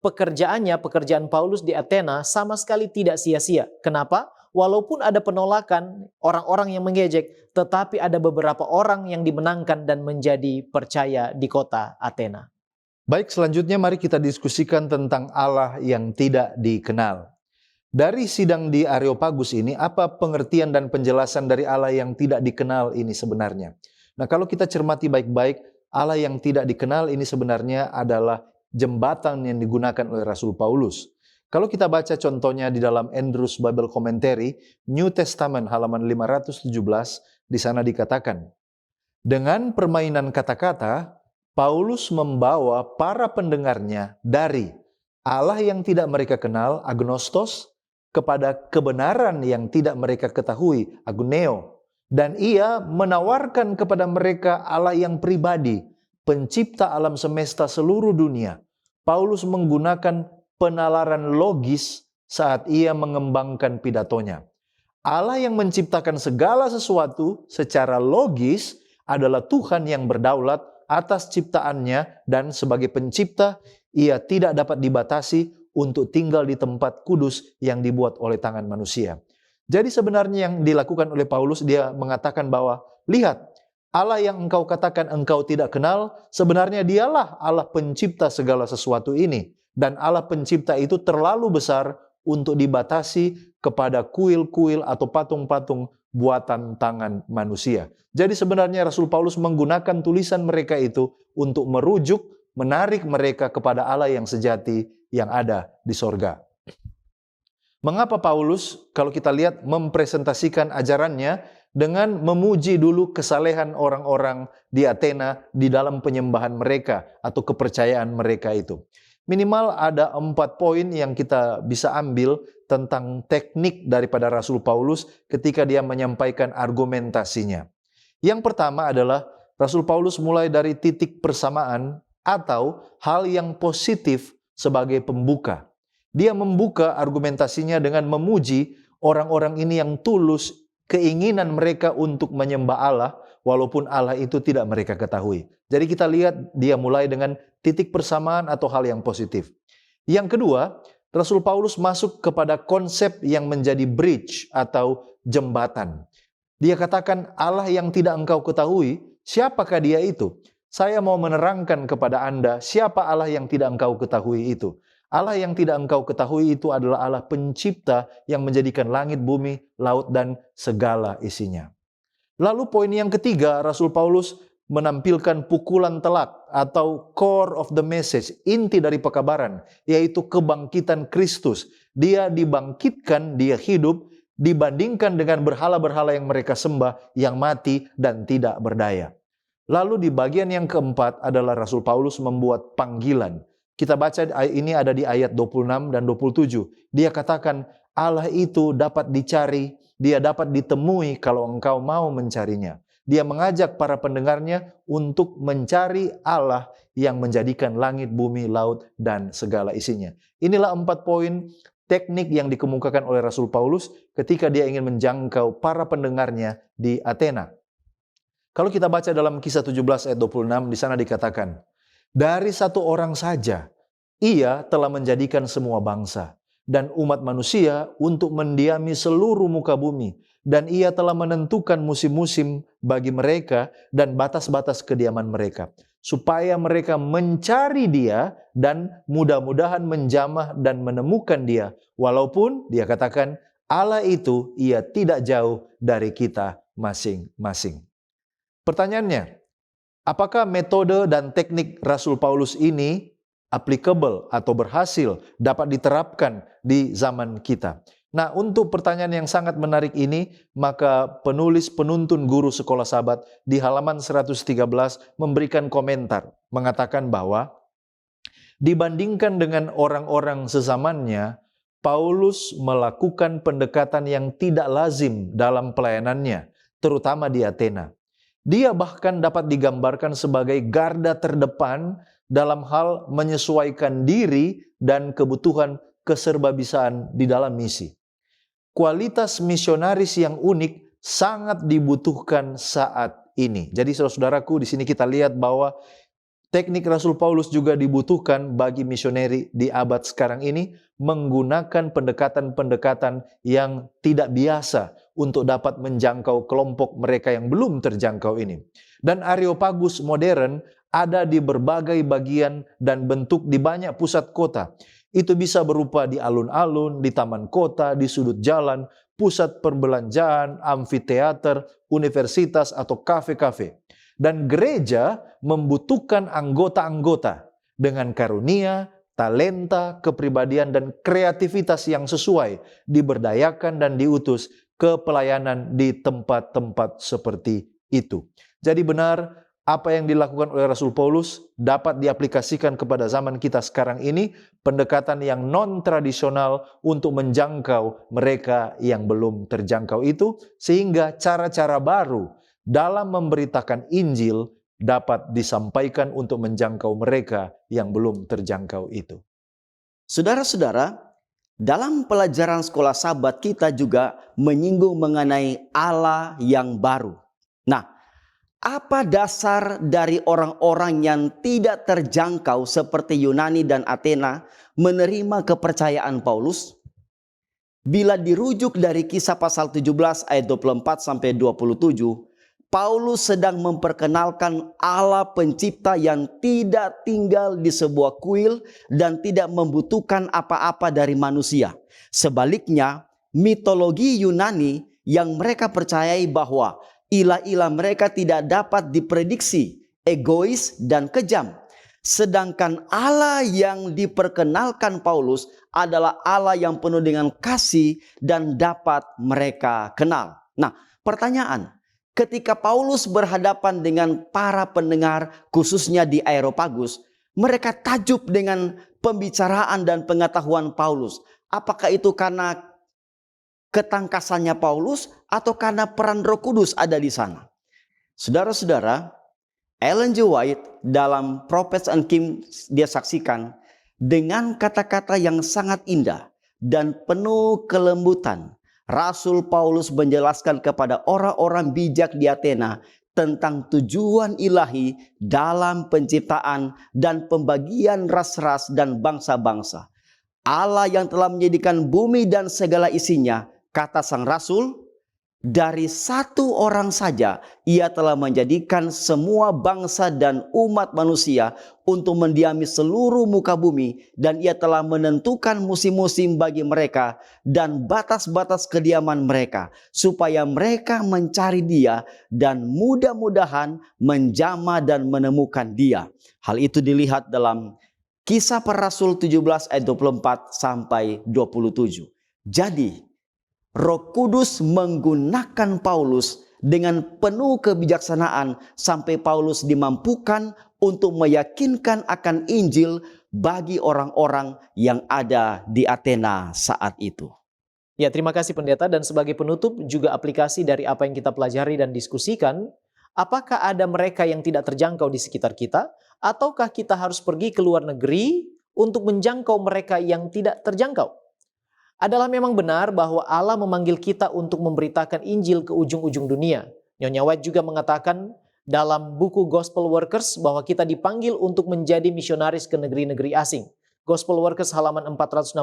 pekerjaan Paulus di Athena sama sekali tidak sia-sia. Kenapa? Walaupun ada penolakan orang-orang yang mengejek, tetapi ada beberapa orang yang dimenangkan dan menjadi percaya di kota Athena. Baik, selanjutnya mari kita diskusikan tentang Allah yang tidak dikenal. Dari sidang di Areopagus ini, apa pengertian dan penjelasan dari Allah yang tidak dikenal ini sebenarnya? Nah, kalau kita cermati baik-baik, Allah yang tidak dikenal ini sebenarnya adalah jembatan yang digunakan oleh Rasul Paulus. Kalau kita baca contohnya di dalam Andrews Bible Commentary, New Testament halaman 517, di sana dikatakan, dengan permainan kata-kata, Paulus membawa para pendengarnya dari Allah yang tidak mereka kenal, agnostos, kepada kebenaran yang tidak mereka ketahui, aguneo. Dan ia menawarkan kepada mereka Allah yang pribadi, pencipta alam semesta seluruh dunia. Paulus menggunakan penalaran logis saat ia mengembangkan pidatonya. Allah yang menciptakan segala sesuatu secara logis adalah Tuhan yang berdaulat atas ciptaannya, dan sebagai pencipta ia tidak dapat dibatasi untuk tinggal di tempat kudus yang dibuat oleh tangan manusia. Jadi sebenarnya yang dilakukan oleh Paulus, dia mengatakan bahwa lihat, Allah yang engkau katakan engkau tidak kenal, sebenarnya dialah Allah pencipta segala sesuatu ini. Dan Allah pencipta itu terlalu besar untuk dibatasi kepada kuil-kuil atau patung-patung buatan tangan manusia. Jadi sebenarnya Rasul Paulus menggunakan tulisan mereka itu untuk merujuk, menarik mereka kepada Allah yang sejati yang ada di sorga. Mengapa Paulus, kalau kita lihat, mempresentasikan ajarannya dengan memuji dulu kesalehan orang-orang di Athena di dalam penyembahan mereka atau kepercayaan mereka itu. Minimal ada 4 poin yang kita bisa ambil tentang teknik daripada Rasul Paulus ketika dia menyampaikan argumentasinya. Yang pertama adalah Rasul Paulus mulai dari titik persamaan atau hal yang positif sebagai pembuka. Dia membuka argumentasinya dengan memuji orang-orang ini yang tulus keinginan mereka untuk menyembah Allah walaupun Allah itu tidak mereka ketahui. Jadi kita lihat dia mulai dengan titik persamaan atau hal yang positif. Yang kedua, Rasul Paulus masuk kepada konsep yang menjadi bridge atau jembatan. Dia katakan, Allah yang tidak engkau ketahui, siapakah dia itu? Saya mau menerangkan kepada Anda siapa Allah yang tidak engkau ketahui itu. Allah yang tidak engkau ketahui itu adalah Allah pencipta yang menjadikan langit, bumi, laut, dan segala isinya. Lalu poin yang ketiga, Rasul Paulus menampilkan pukulan telak atau core of the message, inti dari pekabaran, yaitu kebangkitan Kristus. Dia dibangkitkan, dia hidup, dibandingkan dengan berhala-berhala yang mereka sembah, yang mati dan tidak berdaya. Lalu di bagian yang keempat adalah Rasul Paulus membuat panggilan. Kita baca ini ada di ayat 26 dan 27. Dia katakan, Allah itu dapat dicari, dia dapat ditemui kalau engkau mau mencarinya. Dia mengajak para pendengarnya untuk mencari Allah yang menjadikan langit, bumi, laut, dan segala isinya. Inilah 4 poin teknik yang dikemukakan oleh Rasul Paulus ketika dia ingin menjangkau para pendengarnya di Athena. Kalau kita baca dalam Kisah 17 ayat 26, di sana dikatakan, dari satu orang saja, ia telah menjadikan semua bangsa dan umat manusia untuk mendiami seluruh muka bumi. Dan ia telah menentukan musim-musim bagi mereka dan batas-batas kediaman mereka. Supaya mereka mencari dia dan mudah-mudahan menjamah dan menemukan dia. Walaupun dia katakan Allah itu ia tidak jauh dari kita masing-masing. Pertanyaannya, apakah metode dan teknik Rasul Paulus ini applicable atau berhasil dapat diterapkan di zaman kita? Nah, untuk pertanyaan yang sangat menarik ini, maka penulis penuntun guru sekolah Sabat di halaman 113 memberikan komentar, mengatakan bahwa dibandingkan dengan orang-orang sezamannya, Paulus melakukan pendekatan yang tidak lazim dalam pelayanannya, terutama di Athena. Dia bahkan dapat digambarkan sebagai garda terdepan dalam hal menyesuaikan diri dan kebutuhan keserbabisaan di dalam misi. Kualitas misionaris yang unik sangat dibutuhkan saat ini. Jadi saudara-saudaraku, di sini kita lihat bahwa teknik Rasul Paulus juga dibutuhkan bagi misioneri di abad sekarang ini, menggunakan pendekatan-pendekatan yang tidak biasa untuk dapat menjangkau kelompok mereka yang belum terjangkau ini. Dan Areopagus modern ada di berbagai bagian dan bentuk di banyak pusat kota. Itu bisa berupa di alun-alun, di taman kota, di sudut jalan, pusat perbelanjaan, amfiteater, universitas, atau kafe-kafe. Dan gereja membutuhkan anggota-anggota dengan karunia, talenta, kepribadian, dan kreativitas yang sesuai, diberdayakan dan diutus ke pelayanan di tempat-tempat seperti itu. Jadi benar, apa yang dilakukan oleh Rasul Paulus dapat diaplikasikan kepada zaman kita sekarang ini, pendekatan yang non-tradisional untuk menjangkau mereka yang belum terjangkau itu, sehingga cara-cara baru dalam memberitakan Injil dapat disampaikan untuk menjangkau mereka yang belum terjangkau itu. Saudara-saudara, dalam pelajaran sekolah Sabat kita juga menyinggung mengenai Allah yang baru. Nah, apa dasar dari orang-orang yang tidak terjangkau seperti Yunani dan Athena menerima kepercayaan Paulus? Bila dirujuk dari Kisah pasal 17 ayat 24 sampai 27, Paulus sedang memperkenalkan Allah pencipta yang tidak tinggal di sebuah kuil dan tidak membutuhkan apa-apa dari manusia. Sebaliknya, mitologi Yunani yang mereka percayai bahwa ilah-ilah mereka tidak dapat diprediksi, egois dan kejam. Sedangkan Allah yang diperkenalkan Paulus adalah Allah yang penuh dengan kasih dan dapat mereka kenal. Nah, pertanyaan, ketika Paulus berhadapan dengan para pendengar khususnya di Areopagus, mereka takjub dengan pembicaraan dan pengetahuan Paulus. Apakah itu karena ketangkasannya Paulus atau karena peran Roh Kudus ada di sana? Saudara-saudara, Ellen G. White dalam Prophets and Kings dia saksikan dengan kata-kata yang sangat indah dan penuh kelembutan. Rasul Paulus menjelaskan kepada orang-orang bijak di Athena tentang tujuan ilahi dalam penciptaan dan pembagian ras-ras dan bangsa-bangsa. Allah yang telah menjadikan bumi dan segala isinya, kata sang rasul, dari satu orang saja ia telah menjadikan semua bangsa dan umat manusia untuk mendiami seluruh muka bumi, dan ia telah menentukan musim-musim bagi mereka dan batas-batas kediaman mereka, supaya mereka mencari Dia dan mudah-mudahan menjamah dan menemukan Dia. Hal itu dilihat dalam Kisah Para Rasul 17 ayat 24 sampai 27. Jadi, Roh Kudus menggunakan Paulus dengan penuh kebijaksanaan sampai Paulus dimampukan untuk meyakinkan akan Injil bagi orang-orang yang ada di Athena saat itu. Ya, terima kasih pendeta, dan sebagai penutup juga aplikasi dari apa yang kita pelajari dan diskusikan, apakah ada mereka yang tidak terjangkau di sekitar kita, ataukah kita harus pergi ke luar negeri untuk menjangkau mereka yang tidak terjangkau? Adalah memang benar bahwa Allah memanggil kita untuk memberitakan Injil ke ujung-ujung dunia. Nyonya White juga mengatakan dalam buku Gospel Workers bahwa kita dipanggil untuk menjadi misionaris ke negeri-negeri asing. Gospel Workers halaman 464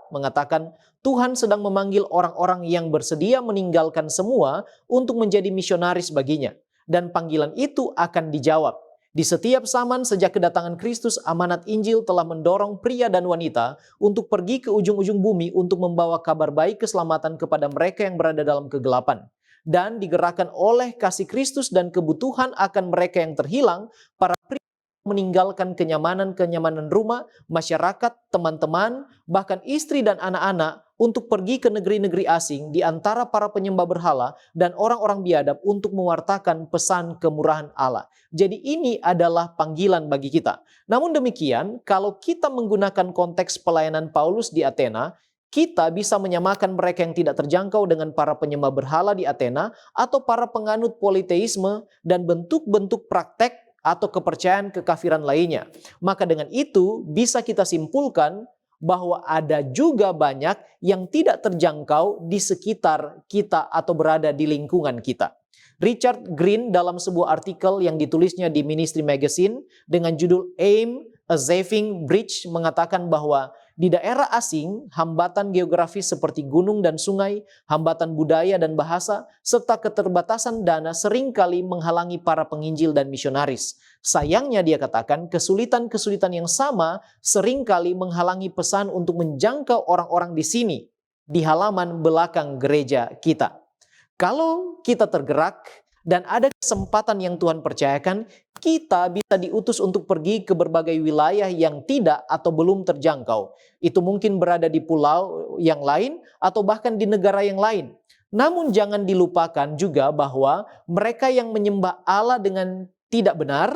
mengatakan Tuhan sedang memanggil orang-orang yang bersedia meninggalkan semua untuk menjadi misionaris baginya. Dan panggilan itu akan dijawab. Di setiap zaman sejak kedatangan Kristus, amanat Injil telah mendorong pria dan wanita untuk pergi ke ujung-ujung bumi untuk membawa kabar baik keselamatan kepada mereka yang berada dalam kegelapan. Dan digerakkan oleh kasih Kristus dan kebutuhan akan mereka yang terhilang, para pria meninggalkan kenyamanan rumah, masyarakat, teman-teman, bahkan istri dan anak-anak untuk pergi ke negeri-negeri asing di antara para penyembah berhala dan orang-orang biadab untuk mewartakan pesan kemurahan Allah. Jadi ini adalah panggilan bagi kita. Namun demikian, kalau kita menggunakan konteks pelayanan Paulus di Athena, kita bisa menyamakan mereka yang tidak terjangkau dengan para penyembah berhala di Athena atau para penganut politeisme dan bentuk-bentuk praktek atau kepercayaan kekafiran lainnya. Maka dengan itu bisa kita simpulkan bahwa ada juga banyak yang tidak terjangkau di sekitar kita atau berada di lingkungan kita. Richard Green dalam sebuah artikel yang ditulisnya di Ministry Magazine dengan judul Aim a Saving Bridge mengatakan bahwa di daerah asing, hambatan geografis seperti gunung dan sungai, hambatan budaya dan bahasa, serta keterbatasan dana seringkali menghalangi para penginjil dan misionaris. Sayangnya dia katakan, kesulitan-kesulitan yang sama seringkali menghalangi pesan untuk menjangkau orang-orang di sini, di halaman belakang gereja kita. Kalau kita tergerak dan ada kesempatan yang Tuhan percayakan, kita bisa diutus untuk pergi ke berbagai wilayah yang tidak atau belum terjangkau. Itu mungkin berada di pulau yang lain atau bahkan di negara yang lain. Namun jangan dilupakan juga bahwa mereka yang menyembah Allah dengan tidak benar,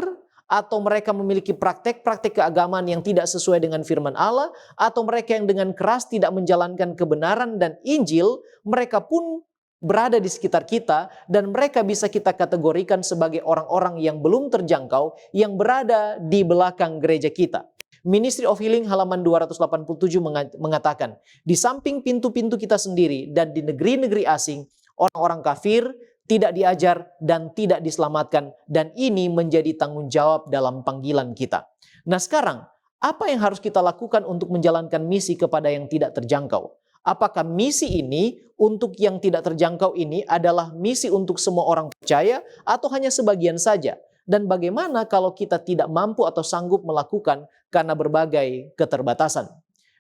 atau mereka memiliki praktek-praktek keagamaan yang tidak sesuai dengan firman Allah, atau mereka yang dengan keras tidak menjalankan kebenaran dan Injil, mereka pun berada di sekitar kita dan mereka bisa kita kategorikan sebagai orang-orang yang belum terjangkau yang berada di belakang gereja kita. Ministry of Healing halaman 287 mengatakan, di samping pintu-pintu kita sendiri dan di negeri-negeri asing, orang-orang kafir tidak diajar dan tidak diselamatkan, dan ini menjadi tanggung jawab dalam panggilan kita. Nah sekarang, apa yang harus kita lakukan untuk menjalankan misi kepada yang tidak terjangkau? Apakah misi ini untuk yang tidak terjangkau ini adalah misi untuk semua orang percaya atau hanya sebagian saja? Dan bagaimana kalau kita tidak mampu atau sanggup melakukan karena berbagai keterbatasan?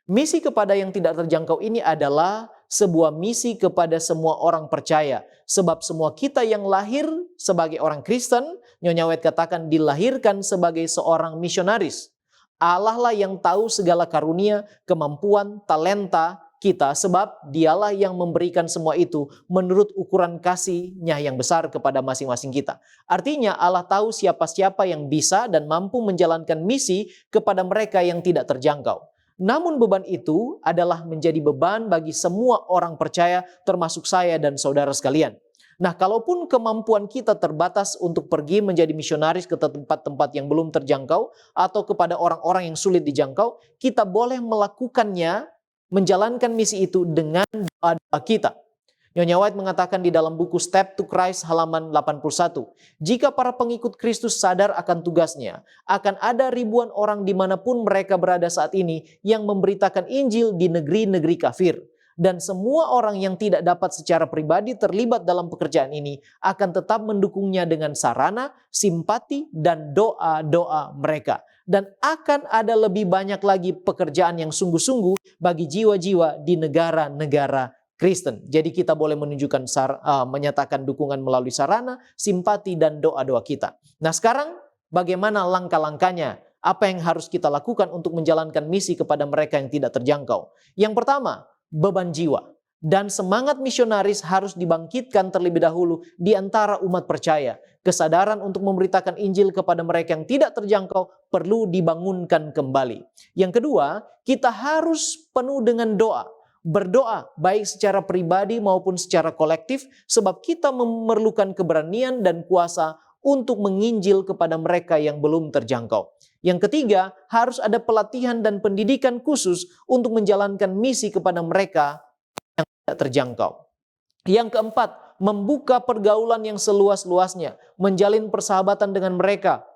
Misi kepada yang tidak terjangkau ini adalah sebuah misi kepada semua orang percaya. Sebab semua kita yang lahir sebagai orang Kristen, Nyonya White katakan dilahirkan sebagai seorang misionaris. Allah lah yang tahu segala karunia, kemampuan, talenta kita, sebab dialah yang memberikan semua itu menurut ukuran kasih-Nya yang besar kepada masing-masing kita. Artinya Allah tahu siapa-siapa yang bisa dan mampu menjalankan misi kepada mereka yang tidak terjangkau. Namun beban itu adalah menjadi beban bagi semua orang percaya termasuk saya dan saudara sekalian. Nah, kalaupun kemampuan kita terbatas untuk pergi menjadi misionaris ke tempat-tempat yang belum terjangkau atau kepada orang-orang yang sulit dijangkau, kita boleh melakukannya, menjalankan misi itu dengan doa-doa kita. Nyonya White mengatakan di dalam buku Step to Christ halaman 81, jika para pengikut Kristus sadar akan tugasnya, akan ada ribuan orang dimanapun mereka berada saat ini yang memberitakan Injil di negeri-negeri kafir. Dan semua orang yang tidak dapat secara pribadi terlibat dalam pekerjaan ini akan tetap mendukungnya dengan sarana, simpati, dan doa-doa mereka. Dan akan ada lebih banyak lagi pekerjaan yang sungguh-sungguh bagi jiwa-jiwa di negara-negara Kristen. Jadi kita boleh menunjukkan menyatakan dukungan melalui sarana, simpati, dan doa-doa kita. Nah sekarang bagaimana langkah-langkahnya? Apa yang harus kita lakukan untuk menjalankan misi kepada mereka yang tidak terjangkau? Yang pertama, beban jiwa. Dan semangat misionaris harus dibangkitkan terlebih dahulu di antara umat percaya. Kesadaran untuk memberitakan Injil kepada mereka yang tidak terjangkau perlu dibangunkan kembali. Yang kedua, kita harus penuh dengan doa. Berdoa baik secara pribadi maupun secara kolektif sebab kita memerlukan keberanian dan kuasa untuk menginjil kepada mereka yang belum terjangkau. Yang ketiga, harus ada pelatihan dan pendidikan khusus untuk menjalankan misi kepada mereka yang tidak terjangkau. Yang keempat, membuka pergaulan yang seluas-luasnya, menjalin persahabatan dengan mereka,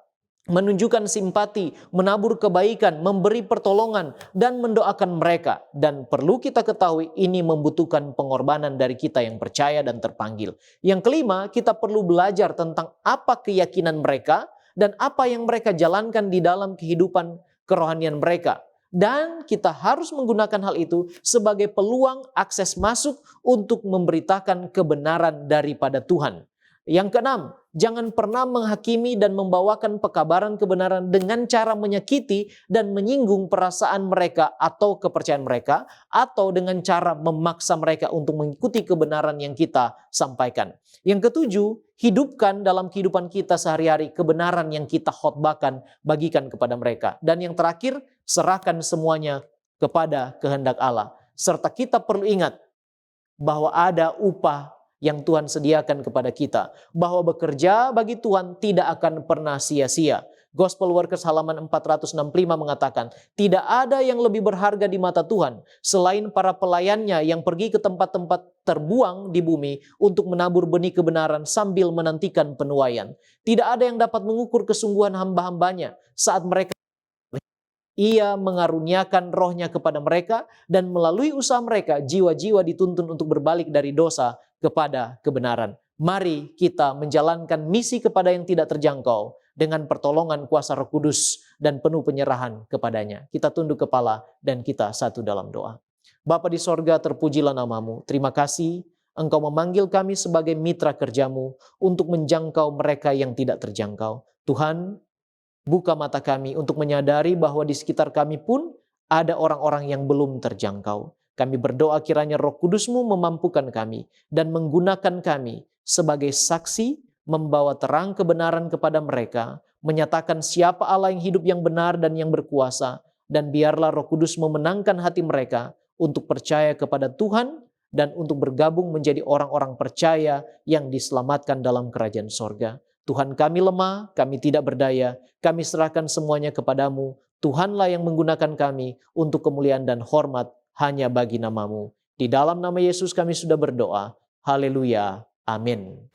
menunjukkan simpati, menabur kebaikan, memberi pertolongan, dan mendoakan mereka. Dan perlu kita ketahui ini membutuhkan pengorbanan dari kita yang percaya dan terpanggil. Yang kelima, kita perlu belajar tentang apa keyakinan mereka dan apa yang mereka jalankan di dalam kehidupan kerohanian mereka. Dan kita harus menggunakan hal itu sebagai peluang akses masuk untuk memberitakan kebenaran daripada Tuhan. Yang keenam, jangan pernah menghakimi dan membawakan pekabaran kebenaran dengan cara menyakiti dan menyinggung perasaan mereka atau kepercayaan mereka, atau dengan cara memaksa mereka untuk mengikuti kebenaran yang kita sampaikan. Yang ketujuh, hidupkan dalam kehidupan kita sehari-hari kebenaran yang kita khotbahkan, bagikan kepada mereka. Dan yang terakhir, serahkan semuanya kepada kehendak Allah. Serta kita perlu ingat bahwa ada upah yang Tuhan sediakan kepada kita. Bahwa bekerja bagi Tuhan tidak akan pernah sia-sia. Gospel Workers halaman 465 mengatakan, tidak ada yang lebih berharga di mata Tuhan selain para pelayannya yang pergi ke tempat-tempat terbuang di bumi untuk menabur benih kebenaran sambil menantikan penuaian. Tidak ada yang dapat mengukur kesungguhan hamba-hambanya saat mereka Ia mengaruniakan rohnya kepada mereka dan melalui usaha mereka jiwa-jiwa dituntun untuk berbalik dari dosa kepada kebenaran. Mari kita menjalankan misi kepada yang tidak terjangkau dengan pertolongan kuasa Roh Kudus dan penuh penyerahan kepadanya. Kita tunduk kepala dan kita satu dalam doa. Bapa di sorga, terpujilah namamu. Terima kasih Engkau memanggil kami sebagai mitra kerjamu untuk menjangkau mereka yang tidak terjangkau. Tuhan, buka mata kami untuk menyadari bahwa di sekitar kami pun ada orang-orang yang belum terjangkau. Kami berdoa kiranya Roh Kudus-Mu memampukan kami dan menggunakan kami sebagai saksi membawa terang kebenaran kepada mereka, menyatakan siapa Allah yang hidup, yang benar dan yang berkuasa, dan biarlah Roh Kudus memenangkan hati mereka untuk percaya kepada Tuhan dan untuk bergabung menjadi orang-orang percaya yang diselamatkan dalam kerajaan sorga. Tuhan, kami lemah, kami tidak berdaya, kami serahkan semuanya kepadamu. Tuhanlah yang menggunakan kami untuk kemuliaan dan hormat hanya bagi namamu. Di dalam nama Yesus kami sudah berdoa. Haleluya. Amin.